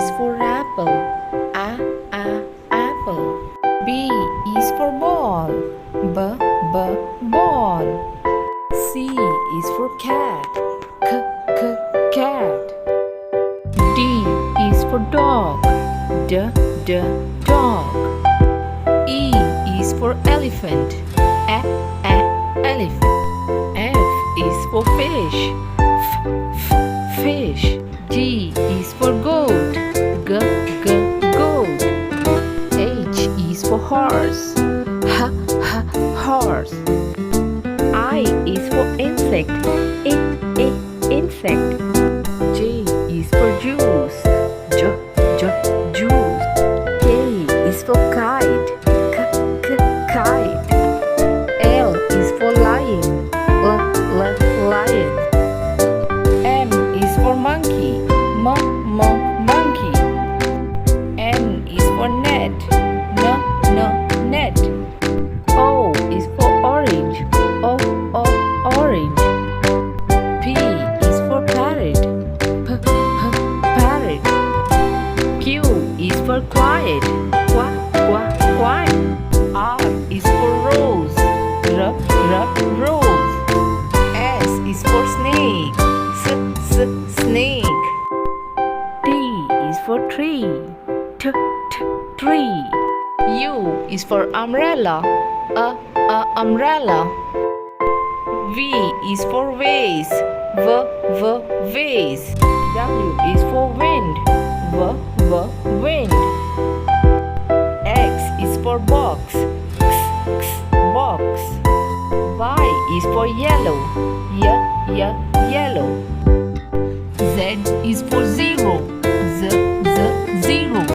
is for apple. Apple. B is for ball. Ball. C is for cat. Cat. D is for dog. Dog. E is for elephant. Elephant. F is for fish. Fish. G is for goat. Goat. H is for horse. Horse. I is for insect. Insect. J is for juice. Juice. K is for kite. Kite. L is for lion. Lion. M is for monkey. Monkey. N is for net. Net. O is for orange. Orange. P is for parrot. Parrot. Q is for quiet. Quiet. R is for rose. Rose. S is for snake. Snake. T is for tree. Tree. U is for umbrella. Umbrella. V is for vase. Vase. W is for wind.